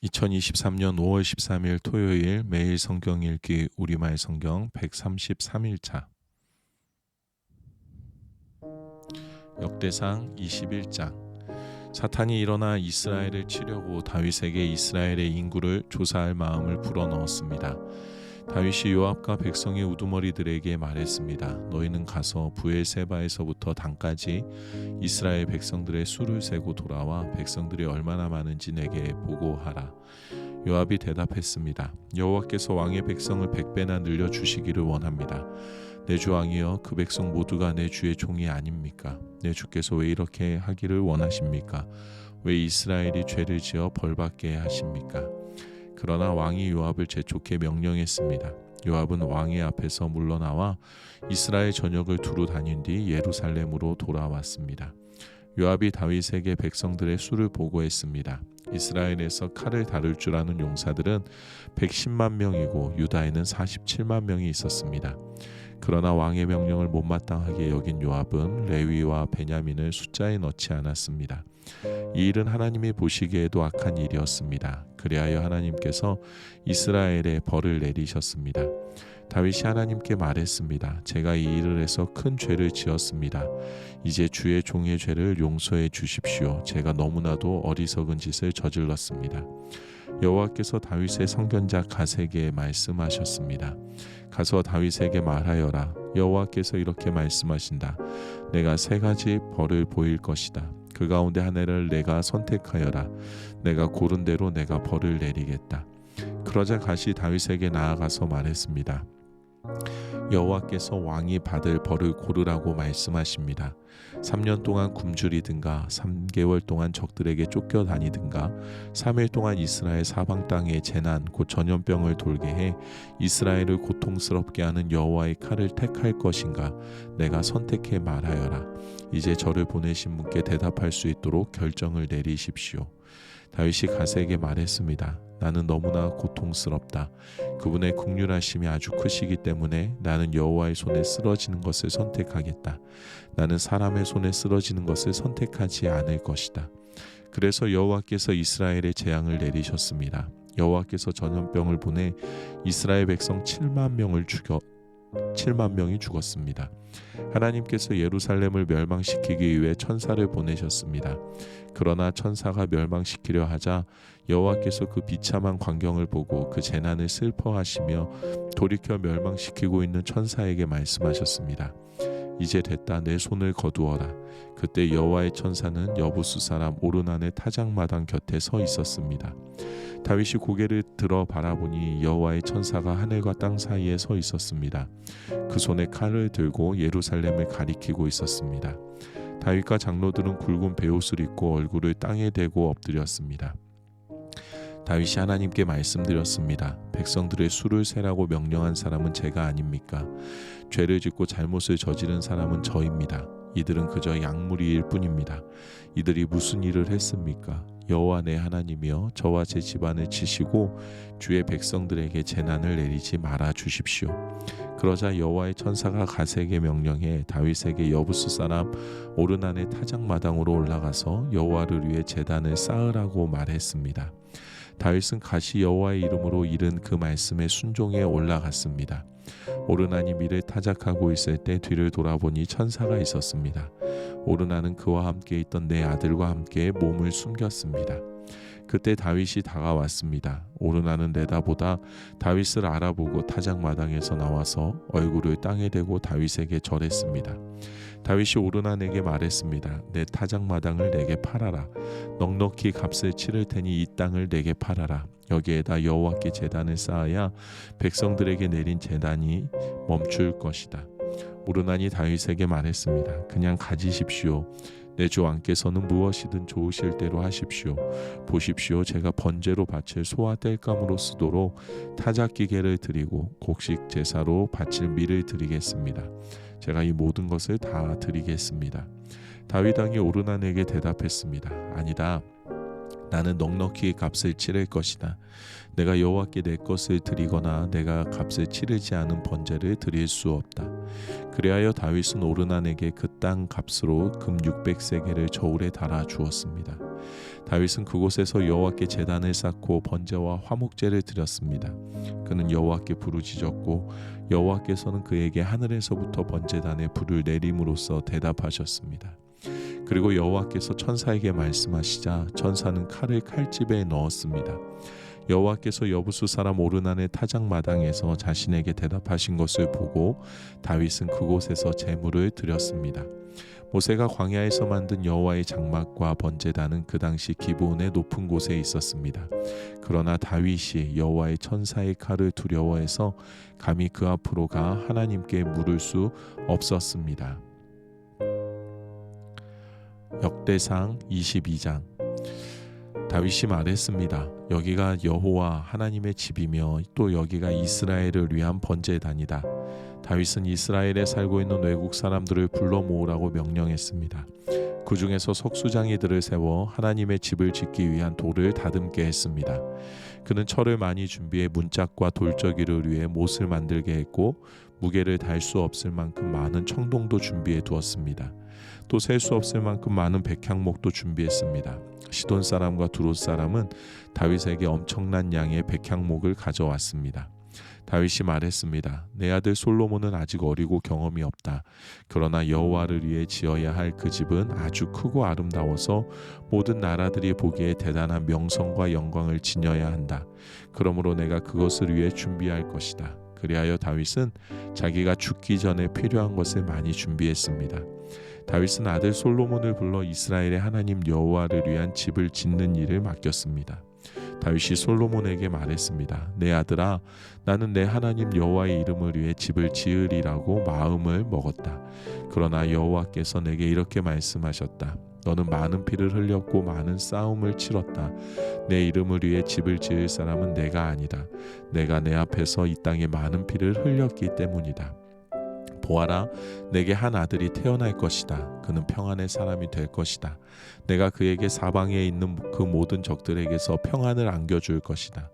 2023년 5월 13일 토요일 매일 성경 읽기 우리말 성경 133일차 역대상 21장 사탄이 일어나 이스라엘을 치려고 다윗에게 이스라엘의 인구를 조사할 마음을 불어넣었습니다. 다윗이 요압과 백성의 우두머리들에게 말했습니다. 너희는 가서 브엘세바에서부터 단까지 이스라엘 백성들의 수를 세고 돌아와 백성들이 얼마나 많은지 내게 보고하라. 요압이 대답했습니다. 여호와께서 왕의 백성을 100배나 늘려주시기를 원합니다. 내 주 왕이여, 그 백성 모두가 내 주의 종이 아닙니까? 내 주께서 왜 이렇게 하기를 원하십니까? 왜 이스라엘이 죄를 지어 벌받게 하십니까? 그러나 왕이 요압을 재촉해 명령했습니다. 요압은 왕의 앞에서 물러나와 이스라엘 전역을 두루 다닌 뒤 예루살렘으로 돌아왔습니다. 요압이 다윗에게 백성들의 수를 보고했습니다. 이스라엘에서 칼을 다룰 줄 아는 용사들은 110만 명이고 유다에는 47만 명이 있었습니다. 그러나 왕의 명령을 못마땅하게 여긴 요압은 레위와 베냐민을 숫자에 넣지 않았습니다. 이 일은 하나님이 보시기에도 악한 일이었습니다. 그리하여 하나님께서 이스라엘에 벌을 내리셨습니다. 다윗이 하나님께 말했습니다. 제가 이 일을 해서 큰 죄를 지었습니다. 이제 주의 종의 죄를 용서해 주십시오. 제가 너무나도 어리석은 짓을 저질렀습니다. 여호와께서 다윗의 선견자 갓에게 말씀하셨습니다. 가서 다윗에게 말하여라. 여호와께서 이렇게 말씀하신다. 내가 3가지 벌을 보일 것이다. 그 가운데 하나를 내가 선택하여라. 내가 고른 대로 내가 벌을 내리겠다. 그러자 갓이 다윗에게 나아가서 말했습니다. 여호와께서 왕이 받을 벌을 고르라고 말씀하십니다. 3년 동안 굶주리든가 3개월 동안 적들에게 쫓겨다니든가 3일 동안 이스라엘 사방 땅에 재난 곧 전염병을 돌게 해 이스라엘을 고통스럽게 하는 여호와의 칼을 택할 것인가? 내가 선택해 말하여라. 이제 저를 보내신 분께 대답할 수 있도록 결정을 내리십시오. 다윗이 갓에게 말했습니다. 나는 너무나 고통스럽다. 그분의 긍휼하심이 아주 크시기 때문에 나는 여호와의 손에 쓰러지는 것을 선택하겠다. 나는 사람의 손에 쓰러지는 것을 선택하지 않을 것이다. 그래서 여호와께서 이스라엘에 재앙을 내리셨습니다. 여호와께서 전염병을 보내 이스라엘 백성 7만 명이 죽었습니다. 하나님께서 예루살렘을 멸망시키기 위해 천사를 보내셨습니다. 그러나 천사가 멸망시키려 하자 여호와께서 그 비참한 광경을 보고 그 재난을 슬퍼하시며 돌이켜 멸망시키고 있는 천사에게 말씀하셨습니다. 이제 됐다. 내 손을 거두어라. 그때 여호와의 천사는 여부수 사람 오르난의 타작마당 곁에 서 있었습니다. 다윗이 고개를 들어 바라보니 여호와의 천사가 하늘과 땅 사이에 서 있었습니다. 그 손에 칼을 들고 예루살렘을 가리키고 있었습니다. 다윗과 장로들은 굵은 베옷을 입고 얼굴을 땅에 대고 엎드렸습니다. 다윗이 하나님께 말씀드렸습니다. 백성들의 수를 세라고 명령한 사람은 제가 아닙니까? 죄를 짓고 잘못을 저지른 사람은 저입니다. 이들은 그저 약물이일 뿐입니다. 이들이 무슨 일을 했습니까? 여호와 내 하나님이여, 저와 제 집안을 치시고 주의 백성들에게 재난을 내리지 말아 주십시오. 그러자 여호와의 천사가 갓에게 명령해 다윗에게 여부수 사람 오르난의 타작마당으로 올라가서 여호와를 위해 제단을 쌓으라고 말했습니다. 다윗은 갓이 여호와의 이름으로 이른 그 말씀에 순종해 올라갔습니다. 오르난이 밀을 타작하고 있을 때 뒤를 돌아보니 천사가 있었습니다. 오르난은 그와 함께 있던 네 아들과 함께 몸을 숨겼습니다. 그때 다윗이 다가왔습니다. 오르난은 내다보다 다윗을 알아보고 타작마당에서 나와서 얼굴을 땅에 대고 다윗에게 절했습니다. 다윗이 오르난에게 말했습니다. 내 타작마당을 내게 팔아라. 넉넉히 값을 치를 테니 이 땅을 내게 팔아라. 여기에다 여호와께 제단을 쌓아야 백성들에게 내린 제단이 멈출 것이다. 오르난이 다윗에게 말했습니다. 그냥 가지십시오. 내 주 왕께서는 무엇이든 좋으실 대로 하십시오. 보십시오. 제가 번제로 바칠 소와 땔감으로 쓰도록 타작기계를 드리고 곡식 제사로 바칠 밀을 드리겠습니다. 제가 이 모든 것을 다 드리겠습니다. 다윗 왕이 오르난에게 대답했습니다. 아니다. 나는 넉넉히 값을 치를 것이다. 내가 여호와께 내 것을 드리거나 내가 값을 치르지 않은 번제를 드릴 수 없다. 그리하여 다윗은 오르난에게 그 땅 값으로 금 600세겔을 저울에 달아 주었습니다. 다윗은 그곳에서 여호와께 제단을 쌓고 번제와 화목제를 드렸습니다. 그는 여호와께 부르짖었고 여호와께서는 그에게 하늘에서부터 번제단에 불을 내림으로써 대답하셨습니다. 그리고 여호와께서 천사에게 말씀하시자 천사는 칼을 칼집에 넣었습니다. 여호와께서 여부수 사람 오르난의 타작마당에서 자신에게 대답하신 것을 보고 다윗은 그곳에서 제물을 드렸습니다. 모세가 광야에서 만든 여호와의 장막과 번제단은 그 당시 기브온의 높은 곳에 있었습니다. 그러나 다윗이 여호와의 천사의 칼을 두려워해서 감히 그 앞으로 가 하나님께 물을 수 없었습니다. 역대상 22장. 다윗이 말했습니다. 여기가 여호와 하나님의 집이며 또 여기가 이스라엘을 위한 번제단이다. 다윗은 이스라엘에 살고 있는 외국 사람들을 불러 모으라고 명령했습니다. 그 중에서 석수장이들을 세워 하나님의 집을 짓기 위한 돌을 다듬게 했습니다. 그는 철을 많이 준비해 문짝과 돌저기를 위해 못을 만들게 했고 무게를 달 수 없을 만큼 많은 청동도 준비해 두었습니다. 또 셀 수 없을 만큼 많은 백향목도 준비했습니다. 시돈 사람과 두롯 사람은 다윗에게 엄청난 양의 백향목을 가져왔습니다. 다윗이 말했습니다. 내 아들 솔로몬은 아직 어리고 경험이 없다. 그러나 여호와를 위해 지어야 할 그 집은 아주 크고 아름다워서 모든 나라들이 보기에 대단한 명성과 영광을 지녀야 한다. 그러므로 내가 그것을 위해 준비할 것이다. 그리하여 다윗은 자기가 죽기 전에 필요한 것을 많이 준비했습니다. 다윗은 아들 솔로몬을 불러 이스라엘의 하나님 여호와를 위한 집을 짓는 일을 맡겼습니다. 다윗이 솔로몬에게 말했습니다. 내 아들아, 나는 내 하나님 여호와의 이름을 위해 집을 지으리라고 마음을 먹었다. 그러나 여호와께서 내게 이렇게 말씀하셨다. 너는 많은 피를 흘렸고 많은 싸움을 치렀다. 내 이름을 위해 집을 지을 사람은 내가 아니다. 내가 내 앞에서 이 땅에 많은 피를 흘렸기 때문이다. 보아라, 내게 한 아들이 태어날 것이다. 그는 평안의 사람이 될 것이다. 내가 그에게 사방에 있는 그 모든 적들에게서 평안을 안겨줄 것이다.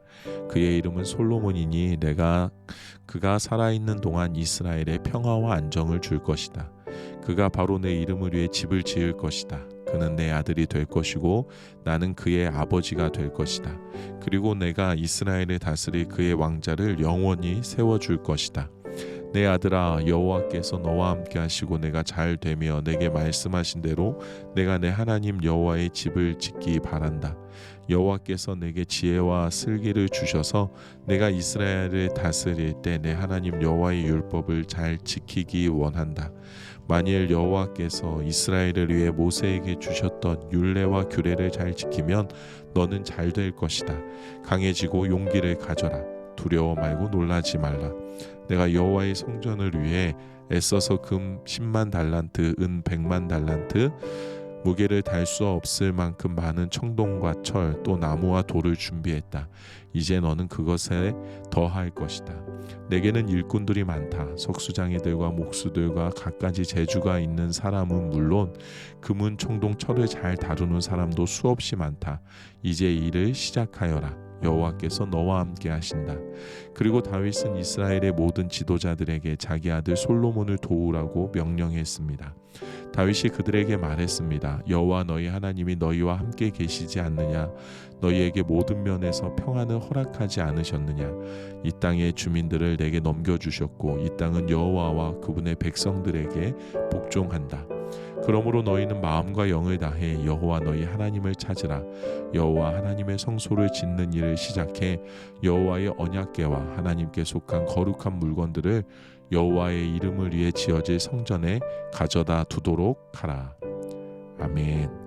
그의 이름은 솔로몬이니 그가 살아있는 동안 이스라엘에 평화와 안정을 줄 것이다. 그가 바로 내 이름을 위해 집을 지을 것이다. 그는 내 아들이 될 것이고 나는 그의 아버지가 될 것이다. 그리고 내가 이스라엘을 다스릴 그의 왕자를 영원히 세워줄 것이다. 내 아들아, 여호와께서 너와 함께 하시고 내가 잘 되며 내게 말씀하신 대로 내가 내 하나님 여호와의 집을 짓기 바란다. 여호와께서 내게 지혜와 슬기를 주셔서 내가 이스라엘을 다스릴 때 내 하나님 여호와의 율법을 잘 지키기 원한다. 만일 여호와께서 이스라엘을 위해 모세에게 주셨던 율례와 규례를 잘 지키면 너는 잘 될 것이다. 강해지고 용기를 가져라. 두려워 말고 놀라지 말라. 내가 여호와의 성전을 위해 애써서 금 10만 달란트, 은 100만 달란트, 무게를 달 수 없을 만큼 많은 청동과 철, 또 나무와 돌을 준비했다. 이제 너는 그것에 더할 것이다. 내게는 일꾼들이 많다. 석수장이들과 목수들과 갖가지 재주가 있는 사람은 물론 금은, 청동, 철을 잘 다루는 사람도 수없이 많다. 이제 일을 시작하여라. 여호와께서 너와 함께 하신다. 그리고 다윗은 이스라엘의 모든 지도자들에게 자기 아들 솔로몬을 도우라고 명령했습니다. 다윗이 그들에게 말했습니다. 여호와 너희 하나님이 너희와 함께 계시지 않느냐? 너희에게 모든 면에서 평안을 허락하지 않으셨느냐? 이 땅의 주민들을 내게 넘겨주셨고 이 땅은 여호와와 그분의 백성들에게 복종한다. 그러므로 너희는 마음과 영을 다해 여호와 너희 하나님을 찾으라. 여호와 하나님의 성소를 짓는 일을 시작해 여호와의 언약궤와 하나님께 속한 거룩한 물건들을 여호와의 이름을 위해 지어질 성전에 가져다 두도록 하라. 아멘.